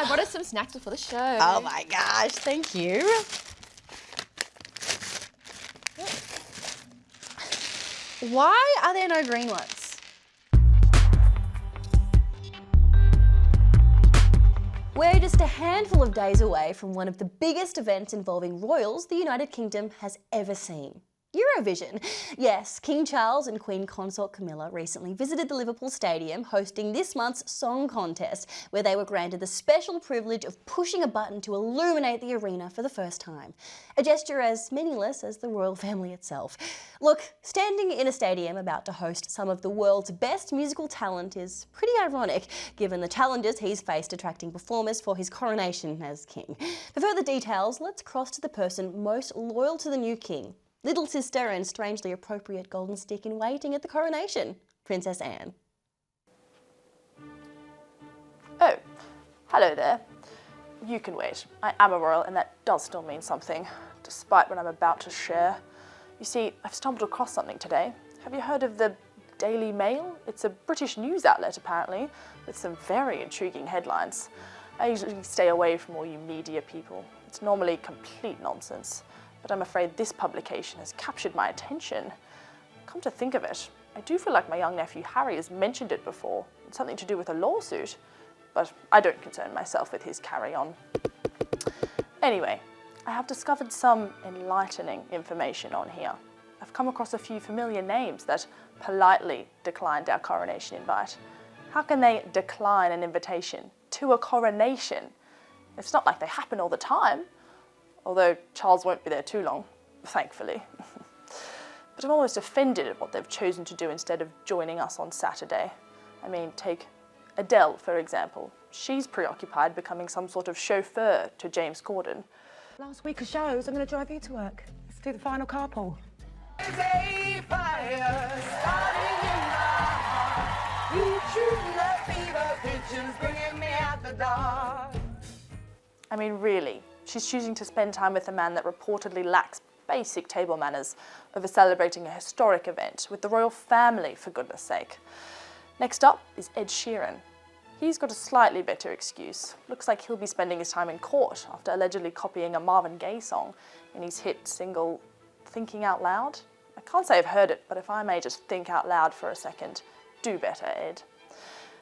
I brought us some snacks before the show. Oh my gosh, thank you. Why are there no green ones? We're just a handful of days away from one of the biggest events involving royals the United Kingdom has ever seen. Eurovision. Yes, King Charles and Queen Consort Camilla recently visited the Liverpool Stadium hosting this month's song contest, where they were granted the special privilege of pushing a button to illuminate the arena for the first time. A gesture as meaningless as the royal family itself. Look, standing in a stadium about to host some of the world's best musical talent is pretty ironic, given the challenges he's faced attracting performers for his coronation as king. For further details, let's cross to the person most loyal to the new king. Little sister and strangely appropriate golden stick in waiting at the coronation, Princess Anne. Oh, hello there. You can wait. I am a royal and that does still mean something, despite what I'm about to share. You see, I've stumbled across something today. Have you heard of the Daily Mail? It's a British news outlet apparently, with some very intriguing headlines. I usually stay away from all you media people. It's normally complete nonsense. But I'm afraid this publication has captured my attention. Come to think of it, I do feel like my young nephew Harry has mentioned it before. It's something to do with a lawsuit, but I don't concern myself with his carry-on. Anyway, I have discovered some enlightening information on here. I've come across a few familiar names that politely declined our coronation invite. How can they decline an invitation to a coronation? It's not like they happen all the time. Although Charles won't be there too long, thankfully. But I'm almost offended at what they've chosen to do instead of joining us on Saturday. I mean, take Adele, for example. She's preoccupied becoming some sort of chauffeur to James Corden. Last week of shows, I'm going to drive you to work. Let's do the final carpool. I mean, really, she's choosing to spend time with a man that reportedly lacks basic table manners over celebrating a historic event with the royal family, for goodness sake. Next up is Ed Sheeran. He's got a slightly better excuse. Looks like he'll be spending his time in court after allegedly copying a Marvin Gaye song in his hit single, Thinking Out Loud. I can't say I've heard it, but if I may just think out loud for a second, do better, Ed.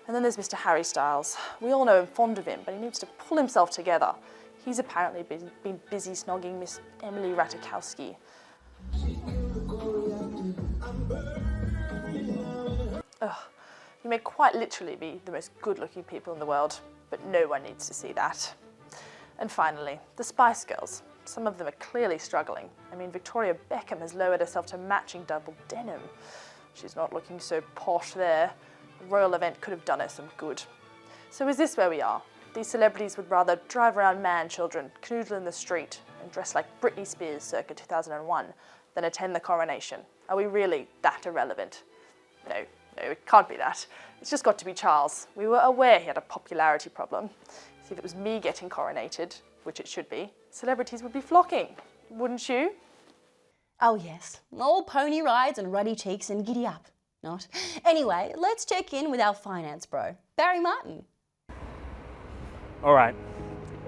And then there's Mr. Harry Styles. We all know I'm fond of him, but he needs to pull himself together. He's apparently been busy snogging Miss Emily Ratajkowski. Ugh. You may quite literally be the most good-looking people in the world, but no one needs to see that. And finally, the Spice Girls. Some of them are clearly struggling. I mean, Victoria Beckham has lowered herself to matching double denim. She's not looking so posh there. The royal event could have done her some good. So is this where we are? These celebrities would rather drive around man-children, canoodle in the street, and dress like Britney Spears circa 2001 than attend the coronation. Are we really that irrelevant? No, it can't be that. It's just got to be Charles. We were aware he had a popularity problem. See, if it was me getting coronated, which it should be, celebrities would be flocking, wouldn't you? Oh yes, all pony rides and ruddy cheeks and giddy up. Not. Anyway, let's check in with our finance bro, Barry Martin. All right,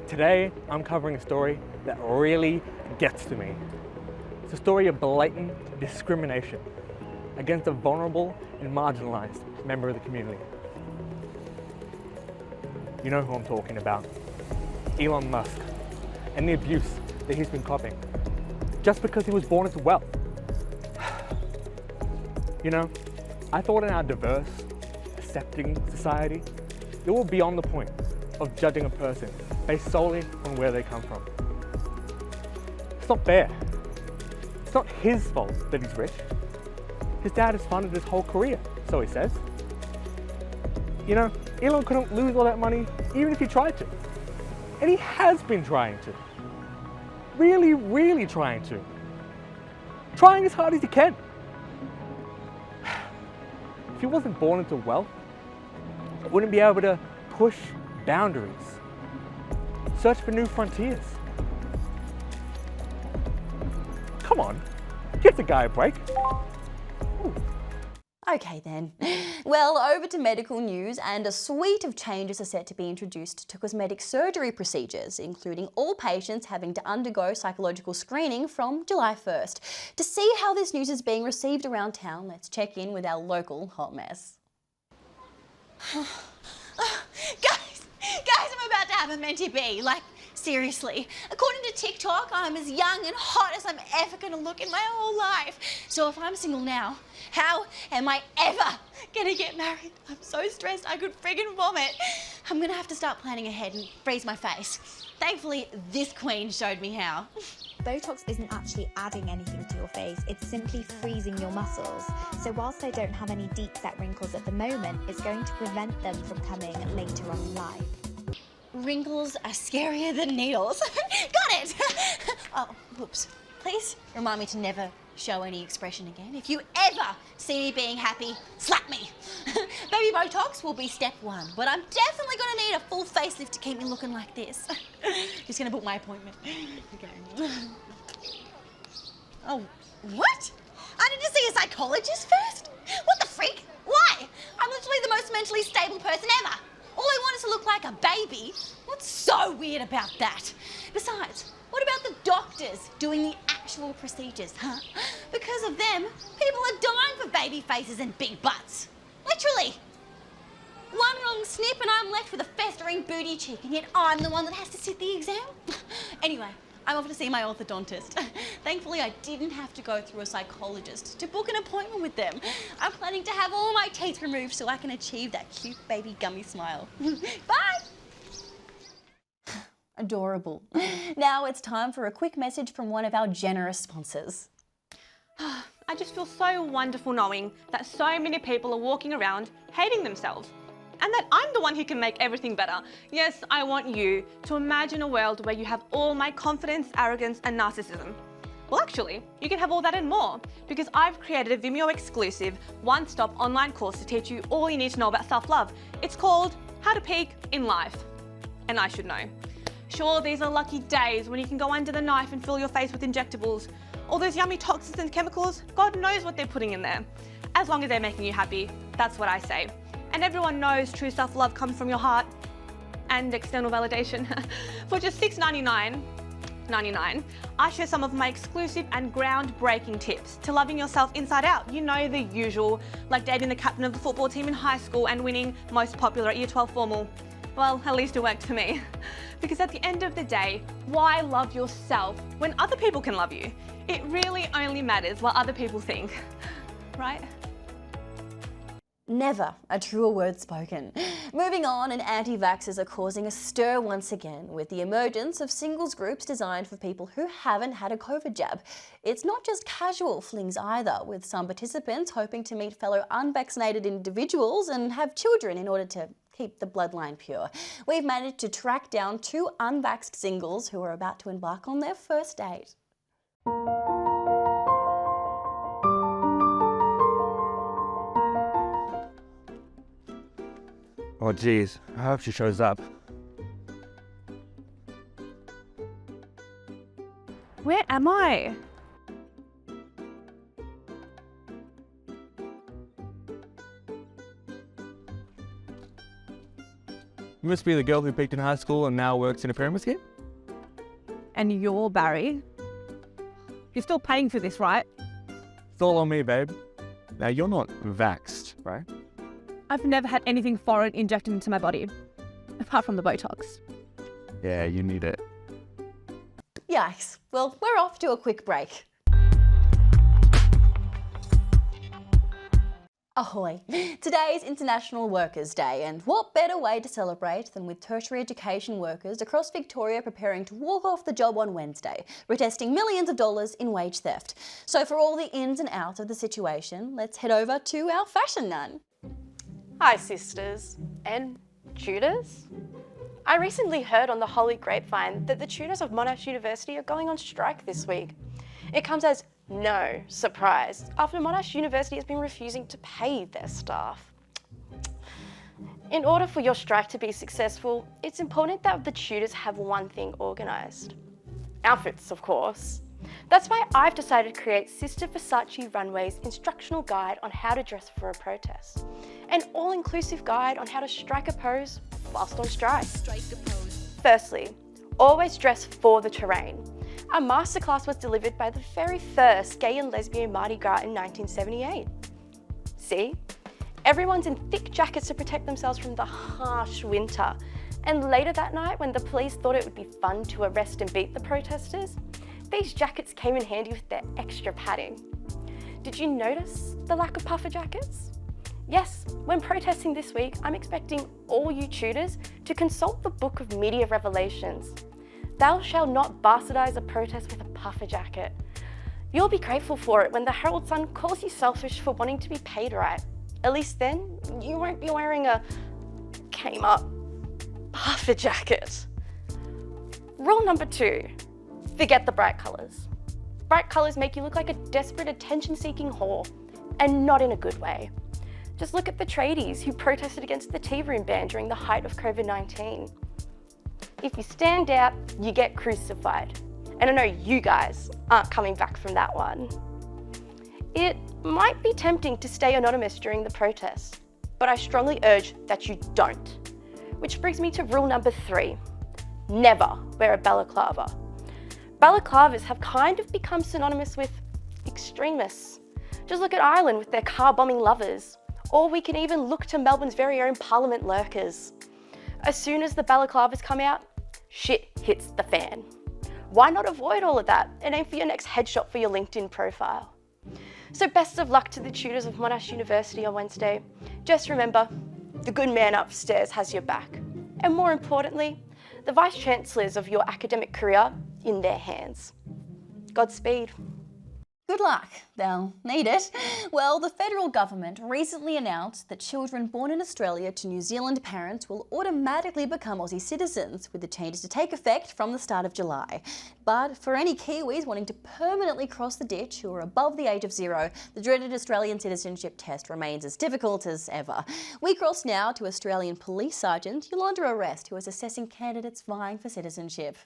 today I'm covering a story that really gets to me. It's a story of blatant discrimination against a vulnerable and marginalized member of the community. You know who I'm talking about, Elon Musk, and the abuse that he's been copying, just because he was born into wealth. You know, I thought in our diverse, accepting society, it will be beyond the point of judging a person based solely on where they come from. It's not fair. It's not his fault that he's rich. His dad has funded his whole career, so he says. You know, Elon couldn't lose all that money even if he tried to. And he has been trying to. Really, really trying to. Trying as hard as he can. If he wasn't born into wealth, he wouldn't be able to push boundaries, search for new frontiers. Come on, give the guy a break. Ooh. Okay then. Well, over to medical news, and a suite of changes are set to be introduced to cosmetic surgery procedures, including all patients having to undergo psychological screening from July 1st. To see how this news is being received around town, let's check in with our local hot mess. Guys, I'm about to have a mentee bee. Like, seriously. According to TikTok, I'm as young and hot as I'm ever going to look in my whole life. So if I'm single now, how am I ever going to get married? I'm so stressed I could friggin' vomit. I'm going to have to start planning ahead and freeze my face. Thankfully, this queen showed me how. Botox isn't actually adding anything to your face, it's simply freezing your muscles. So whilst I don't have any deep set wrinkles at the moment, it's going to prevent them from coming later on in life. Wrinkles are scarier than needles. Got it! Oh, whoops. Please remind me to never show any expression again. If you ever see me being happy, slap me. Baby Botox will be step one, but I'm definitely going to need a full facelift to keep me looking like this. Just going to book my appointment. Okay. Oh, what? I need to see a psychologist first? What the freak? Why? I'm literally the most mentally stable person ever. All I want is to look like a baby. What's so weird about that? Besides, what about the doctors doing the actual procedures, huh? Because of them, people are dying for baby faces and big butts. Literally. One wrong snip and I'm left with a festering booty cheek, and yet I'm the one that has to sit the exam? Anyway, I'm off to see my orthodontist. Thankfully, I didn't have to go through a psychologist to book an appointment with them. I'm planning to have all my teeth removed so I can achieve that cute baby gummy smile. Bye! Adorable. Now it's time for a quick message from one of our generous sponsors. I just feel so wonderful knowing that so many people are walking around hating themselves, and that I'm the one who can make everything better. Yes, I want you to imagine a world where you have all my confidence, arrogance, and narcissism. Well, actually, you can have all that and more, because I've created a Vimeo exclusive one-stop online course to teach you all you need to know about self-love. It's called How to Peak in Life. And I should know. Sure, these are lucky days when you can go under the knife and fill your face with injectables. All those yummy toxins and chemicals, God knows what they're putting in there. As long as they're making you happy, that's what I say. And everyone knows true self-love comes from your heart and external validation. For just $6.99, I share some of my exclusive and groundbreaking tips to loving yourself inside out. You know, the usual, like dating the captain of the football team in high school and winning most popular at Year 12 formal. Well, at least it worked for me. Because at the end of the day, why love yourself when other people can love you? It really only matters what other people think, right? Never a truer word spoken. Moving on, and anti-vaxxers are causing a stir once again with the emergence of singles groups designed for people who haven't had a COVID jab. It's not just casual flings either, with some participants hoping to meet fellow unvaccinated individuals and have children in order to keep the bloodline pure. We've managed to track down 2 unvaxxed singles who are about to embark on their first date. Oh geez, I hope she shows up. Where am I? You must be the girl who peaked in high school and now works in a pyramid scheme? And you're Barry. You're still paying for this, right? It's all on me, babe. Now you're not vaxxed, right? I've never had anything foreign injected into my body, apart from the Botox. Yeah, you need it. Yikes. Well, we're off to a quick break. Ahoy! Today's International Workers' Day, and what better way to celebrate than with tertiary education workers across Victoria preparing to walk off the job on Wednesday, protesting millions of dollars in wage theft. So for all the ins and outs of the situation, let's head over to our fashion nun. Hi sisters and tutors. I recently heard on the Holy Grapevine that the tutors of Monash University are going on strike this week. It comes as no surprise after Monash University has been refusing to pay their staff. In order for your strike to be successful, it's important that the tutors have one thing organised. Outfits, of course. That's why I've decided to create Sister Versace Runway's instructional guide on how to dress for a protest. An all-inclusive guide on how to strike a pose whilst on strike. Firstly, always dress for the terrain. A masterclass was delivered by the very first gay and lesbian Mardi Gras in 1978. See? Everyone's in thick jackets to protect themselves from the harsh winter. And later that night, when the police thought it would be fun to arrest and beat the protesters, these jackets came in handy with their extra padding. Did you notice the lack of puffer jackets? Yes, when protesting this week, I'm expecting all you tutors to consult the Book of Media Revelations. Thou shalt not bastardize a protest with a puffer jacket. You'll be grateful for it when the Herald Sun calls you selfish for wanting to be paid right. At least then, you won't be wearing a came up puffer jacket. Rule number 2, forget the bright colours. Bright colours make you look like a desperate attention-seeking whore, and not in a good way. Just look at the tradies who protested against the tea room ban during the height of COVID-19. If you stand out, you get crucified. And I know you guys aren't coming back from that one. It might be tempting to stay anonymous during the protests, but I strongly urge that you don't. Which brings me to rule number 3, never wear a balaclava. Balaclavas have kind of become synonymous with extremists. Just look at Ireland with their car-bombing lovers, or we can even look to Melbourne's very own Parliament lurkers. As soon as the balaclavas come out, shit hits the fan. Why not avoid all of that and aim for your next headshot for your LinkedIn profile? So best of luck to the tutors of Monash University on Wednesday. Just remember, the good man upstairs has your back. And more importantly, the Vice-Chancellors of your academic career in their hands. Godspeed. Good luck. They'll need it. Well, the federal government recently announced that children born in Australia to New Zealand parents will automatically become Aussie citizens, with the changes to take effect from the start of July. But for any Kiwis wanting to permanently cross the ditch who are above the age of 0, the dreaded Australian citizenship test remains as difficult as ever. We cross now to Australian Police Sergeant Yolanda Arrest, who is assessing candidates vying for citizenship.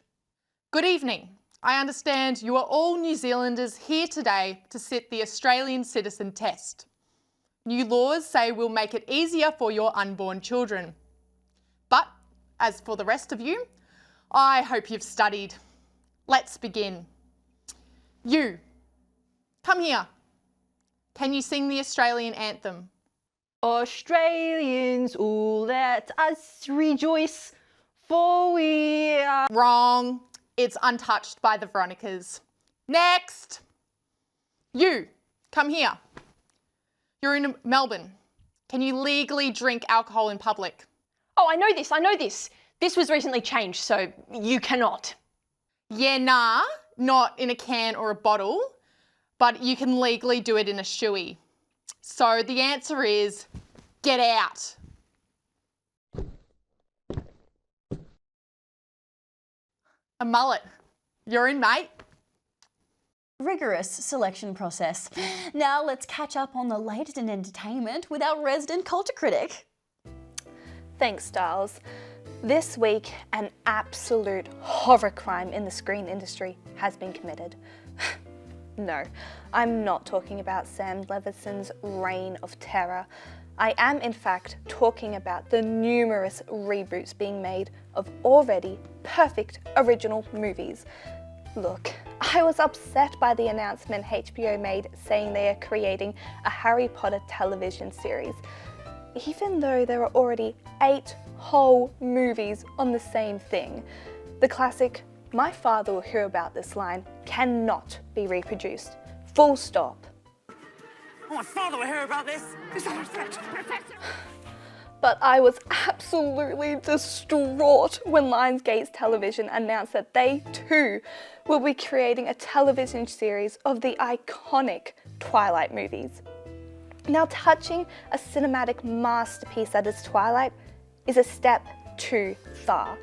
Good evening. I understand you are all New Zealanders here today to sit the Australian citizen test. New laws say we'll make it easier for your unborn children. But as for the rest of you, I hope you've studied. Let's begin. You, come here. Can you sing the Australian anthem? Australians, all let us rejoice, for we are... Wrong. It's untouched by the Veronicas. Next. You, come here. You're in Melbourne. Can you legally drink alcohol in public? Oh, I know this. This was recently changed, so you cannot. Yeah, nah, not in a can or a bottle, but you can legally do it in a shoey. So the answer is, get out. A mullet. You're in, mate. Rigorous selection process. Now let's catch up on the latest in entertainment with our resident culture critic. Thanks, Styles. This week, an absolute horror crime in the screen industry has been committed. No, I'm not talking about Sam Levinson's reign of terror. I am, in fact, talking about the numerous reboots being made of already perfect original movies. Look, I was upset by the announcement HBO made saying they are creating a Harry Potter television series, even though there are already 8 whole movies on the same thing. The classic, "My father will hear about this" line cannot be reproduced. Full stop. My father will hear about this. Is that a threat? But I was absolutely distraught when Lionsgate's Television announced that they too will be creating a television series of the iconic Twilight movies. Now, touching a cinematic masterpiece that is Twilight is a step too far,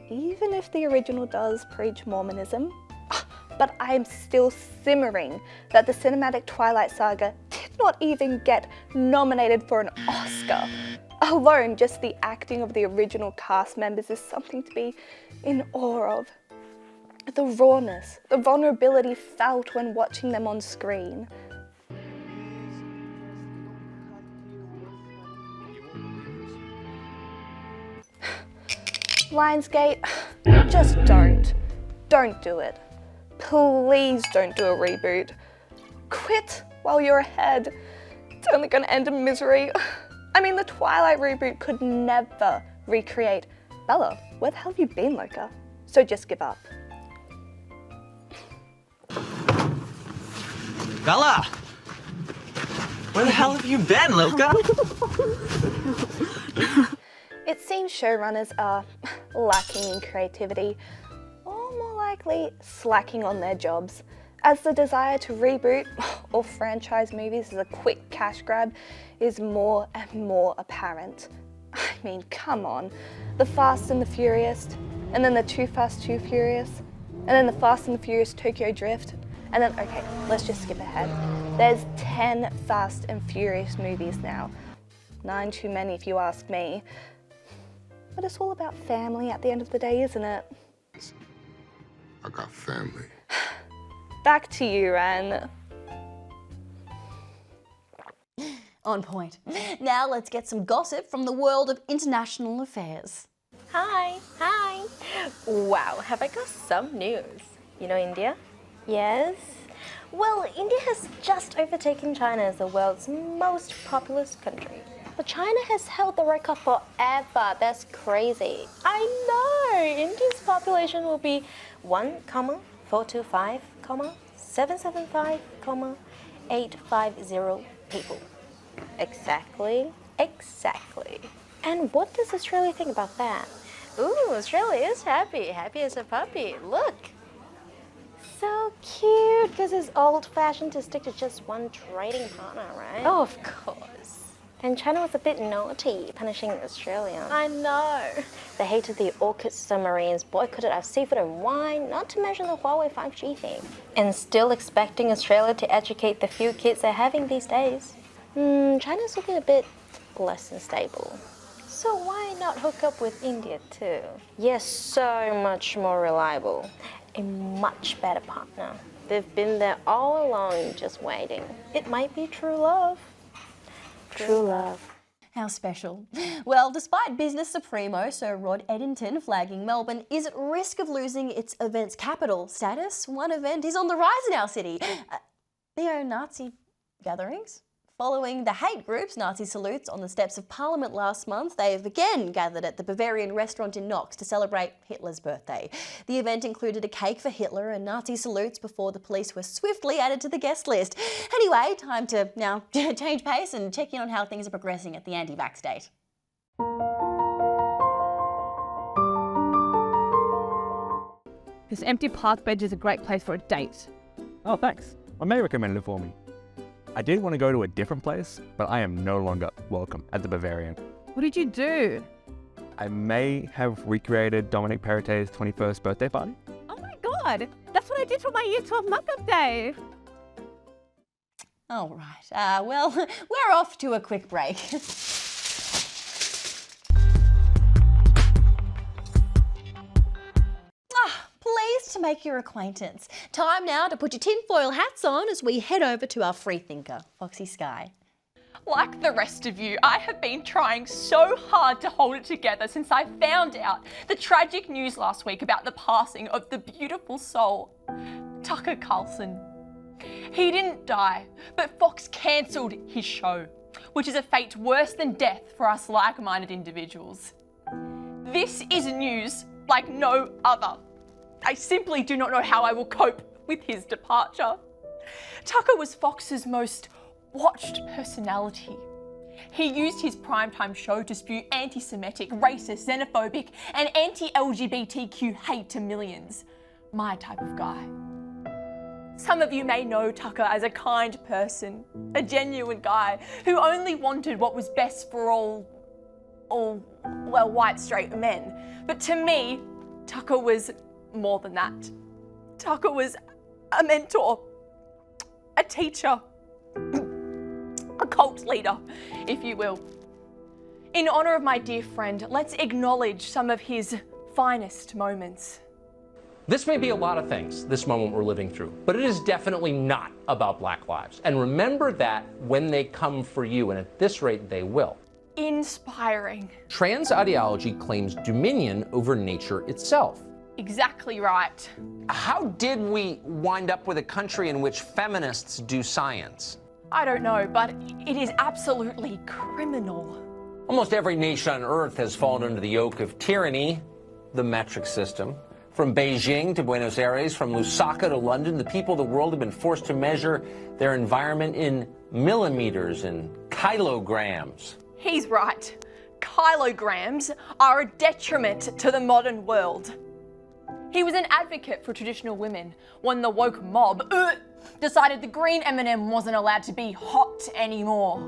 even if the original does preach Mormonism. But I am still simmering that the cinematic Twilight saga did not even get nominated for an Oscar. Alone, just the acting of the original cast members is something to be in awe of. But the rawness, the vulnerability felt when watching them on screen. Lionsgate, just don't. Don't do it. Please don't do a reboot. Quit while you're ahead. It's only going to end in misery. I mean, the Twilight reboot could never recreate Bella. Where the hell have you been, Loka? So just give up. Bella! Where the hell have you been, Loka? It seems showrunners are lacking in creativity, or more likely slacking on their jobs, as the desire to reboot or franchise movies as a quick cash grab is more and more apparent. I mean, come on. The Fast and the Furious, and then the Too Fast, Too Furious, and then the Fast and the Furious Tokyo Drift, and then, okay, let's just skip ahead. There's 10 Fast and Furious movies now. 9 too many if you ask me. But it's all about family at the end of the day, isn't it? I got family. Back to you, Ren. On point. Now let's get some gossip from the world of international affairs. Hi. Wow, have I got some news? You know India? Yes? Well, India has just overtaken China as the world's most populous country. But China has held the record forever. That's crazy. I know! India's population will be 1,425,775,850 people. Exactly. And what does Australia think about that? Ooh, Australia is happy. Happy as a puppy. Look! So cute, because it's old-fashioned to stick to just one trading partner, right? Oh, of course. And China was a bit naughty, punishing Australia. I know. They hated the AUKUS submarines, boycotted our seafood and wine, not to mention the Huawei 5G thing. And still expecting Australia to educate the few kids they're having these days. China's looking a bit less than stable. So why not hook up with India too? Yes, so much more reliable. A much better partner. They've been there all along, just waiting. It might be true love. True love. How special. Well, despite business supremo Sir Rod Eddington flagging Melbourne is at risk of losing its events capital status, one event is on the rise in our city. Neo-Nazi gatherings. Following the hate group's Nazi salutes on the steps of Parliament last month, they have again gathered at the Bavarian restaurant in Knox to celebrate Hitler's birthday. The event included a cake for Hitler and Nazi salutes before the police were swiftly added to the guest list. Anyway, time to now change pace and check in on how things are progressing at the AntiVax Date. This empty park bench is a great place for a date. Oh, thanks. My mate recommended it for me. I did want to go to a different place, but I am no longer welcome at the Bavarian. What did you do? I may have recreated Dominic Perrottet's 21st birthday party. Oh my god, that's what I did for my Year 12 mock-up day. All right, well, we're off to a quick break. Pleased to make your acquaintance. Time now to put your tinfoil hats on as we head over to our freethinker, Foxy Sky. Like the rest of you, I have been trying so hard to hold it together since I found out the tragic news last week about the passing of the beautiful soul, Tucker Carlson. He didn't die, but Fox cancelled his show, which is a fate worse than death for us like-minded individuals. This is news like no other. I simply do not know how I will cope with his departure. Tucker was Fox's most watched personality. He used his primetime show to spew anti-Semitic, racist, xenophobic, and anti-LGBTQ hate to millions. My type of guy. Some of you may know Tucker as a kind person, a genuine guy who only wanted what was best for all white straight men. But to me, Tucker was more than that. Tucker was a mentor, a teacher, a cult leader, if you will. In honour of my dear friend, let's acknowledge some of his finest moments. This may be a lot of things, this moment we're living through, but it is definitely not about Black lives. And remember that when they come for you, and at this rate they will. Inspiring. Trans ideology claims dominion over nature itself. Exactly right. How did we wind up with a country in which feminists do science? I don't know, but it is absolutely criminal. Almost every nation on Earth has fallen under the yoke of tyranny, the metric system. From Beijing to Buenos Aires, from Lusaka to London, the people of the world have been forced to measure their environment in millimeters and kilograms. He's right. Kilograms are a detriment to the modern world. He was an advocate for traditional women when the woke mob decided the green M&M wasn't allowed to be hot anymore.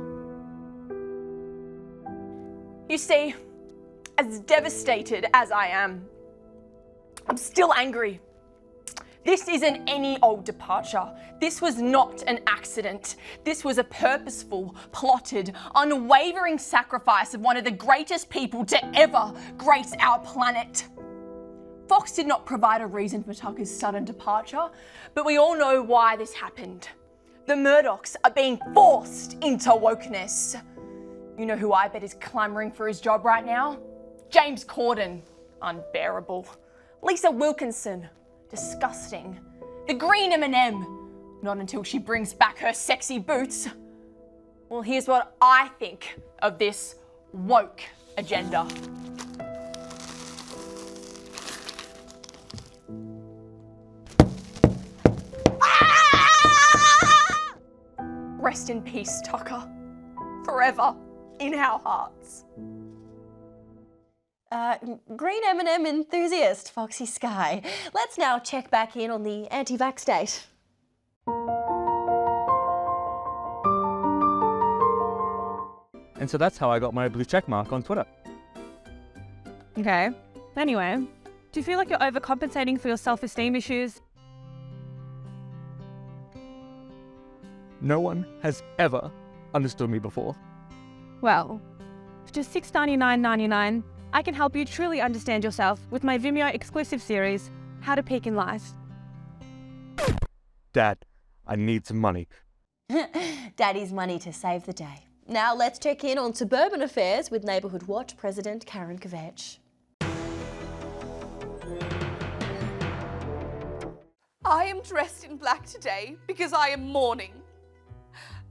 You see, as devastated as I am, I'm still angry. This isn't any old departure. This was not an accident. This was a purposeful, plotted, unwavering sacrifice of one of the greatest people to ever grace our planet. Fox did not provide a reason for Tucker's sudden departure, but we all know why this happened. The Murdochs are being forced into wokeness. You know who I bet is clamouring for his job right now? James Corden. Unbearable. Lisa Wilkinson. Disgusting. The green M&M. Not until she brings back her sexy boots. Well, here's what I think of this woke agenda. Rest in peace, Tucker. Forever in our hearts. Green M&M enthusiast, Foxy Sky. Let's now check back in on the AntiVax Date. And so that's how I got my blue check mark on Twitter. Okay. Anyway, do you feel like you're overcompensating for your self-esteem issues? No one has ever understood me before. Well, for just $6.99.99, I can help you truly understand yourself with my Vimeo exclusive series, How to Peak in Life. Dad, I need some money. Daddy's money to save the day. Now let's check in on Suburban Affairs with Neighbourhood Watch President Karen Kvetch. I am dressed in black today because I am mourning.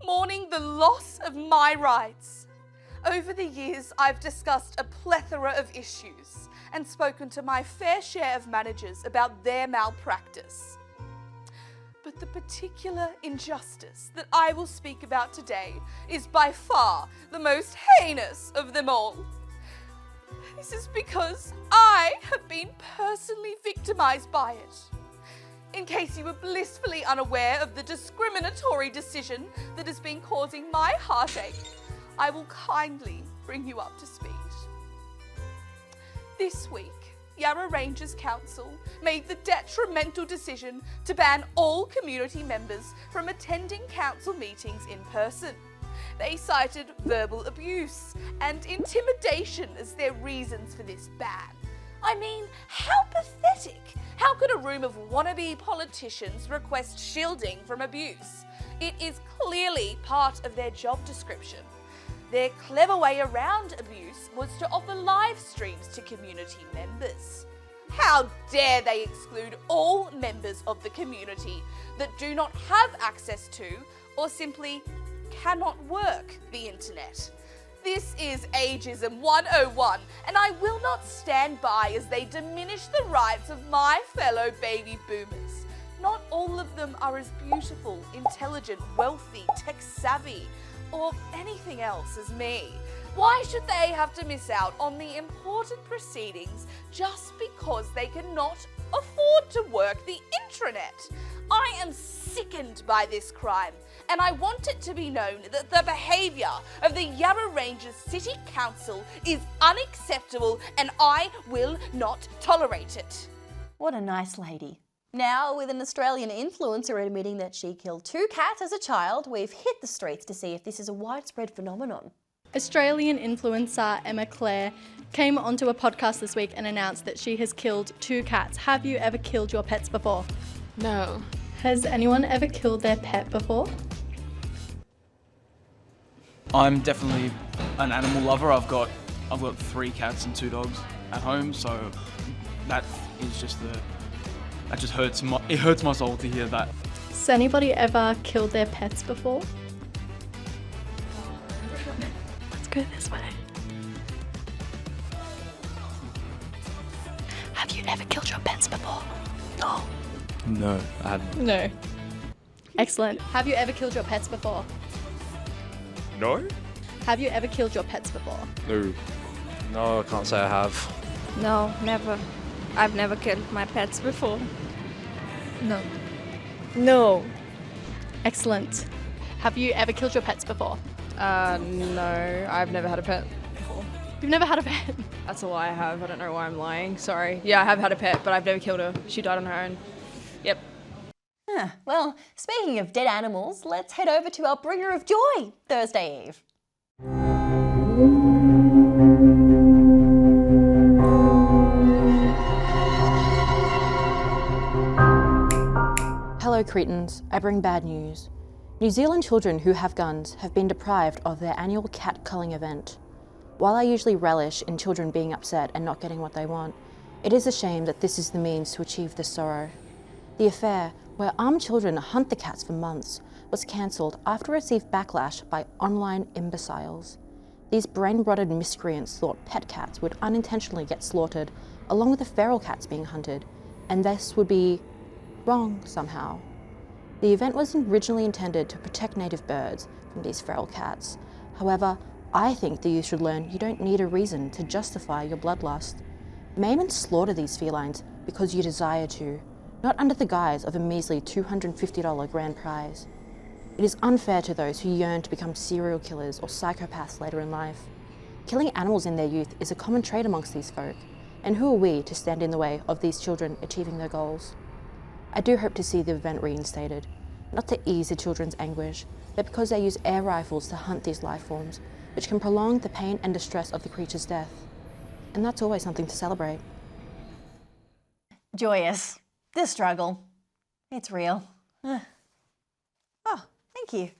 Mourning the loss of my rights. Over the years, I've discussed a plethora of issues and spoken to my fair share of managers about their malpractice. But the particular injustice that I will speak about today is by far the most heinous of them all. This is because I have been personally victimised by it. In case you were blissfully unaware of the discriminatory decision that has been causing my heartache, I will kindly bring you up to speed. This week, Yarra Ranges Council made the detrimental decision to ban all community members from attending council meetings in person. They cited verbal abuse and intimidation as their reasons for this ban. I mean, how pathetic! How could a room of wannabe politicians request shielding from abuse? It is clearly part of their job description. Their clever way around abuse was to offer live streams to community members. How dare they exclude all members of the community that do not have access to or simply cannot work the internet? This is ageism 101, and I will not stand by as they diminish the rights of my fellow baby boomers. Not all of them are as beautiful, intelligent, wealthy, tech-savvy, or anything else as me. Why should they have to miss out on the important proceedings just because they cannot afford to work the intranet? I am sickened by this crime, and I want it to be known that the behaviour of the Yarra Ranges City Council is unacceptable and I will not tolerate it. What a nice lady. Now, with an Australian influencer admitting that she killed 2 cats as a child, we've hit the streets to see if this is a widespread phenomenon. Australian influencer Emma Clare came onto a podcast this week and announced that she has killed 2 cats. Have you ever killed your pets before? No. Has anyone ever killed their pet before? I'm definitely an animal lover. I've got 3 cats and 2 dogs at home, so that is just that just hurts my soul to hear that. Has anybody ever killed their pets before? Let's go this way. Have you ever killed your pets before? No. No, I haven't. No. Excellent. Have you ever killed your pets before? No? Have you ever killed your pets before? No. No, I can't say I have. No, never. I've never killed my pets before. No. No. Excellent. Have you ever killed your pets before? No, I've never had a pet before. You've never had a pet? That's a lie I have. I don't know why I'm lying. Sorry. Yeah, I have had a pet, but I've never killed her. She died on her own. Yep. Well, speaking of dead animals, let's head over to our bringer of joy, Thursday Eve. Hello cretins, I bring bad news. New Zealand children who have guns have been deprived of their annual cat culling event. While I usually relish in children being upset and not getting what they want, it is a shame that this is the means to achieve this sorrow. The affair, where armed children hunt the cats for months, was cancelled after it received backlash by online imbeciles. These brain-rotted miscreants thought pet cats would unintentionally get slaughtered along with the feral cats being hunted, and this would be wrong somehow. The event was originally intended to protect native birds from these feral cats. However, I think the youth should learn you don't need a reason to justify your bloodlust. Maim and slaughter these felines because you desire to, not under the guise of a measly $250 grand prize. It is unfair to those who yearn to become serial killers or psychopaths later in life. Killing animals in their youth is a common trait amongst these folk, and who are we to stand in the way of these children achieving their goals? I do hope to see the event reinstated, not to ease the children's anguish, but because they use air rifles to hunt these life forms, which can prolong the pain and distress of the creature's death. And that's always something to celebrate. Joyous. The struggle. It's real. Oh, thank you.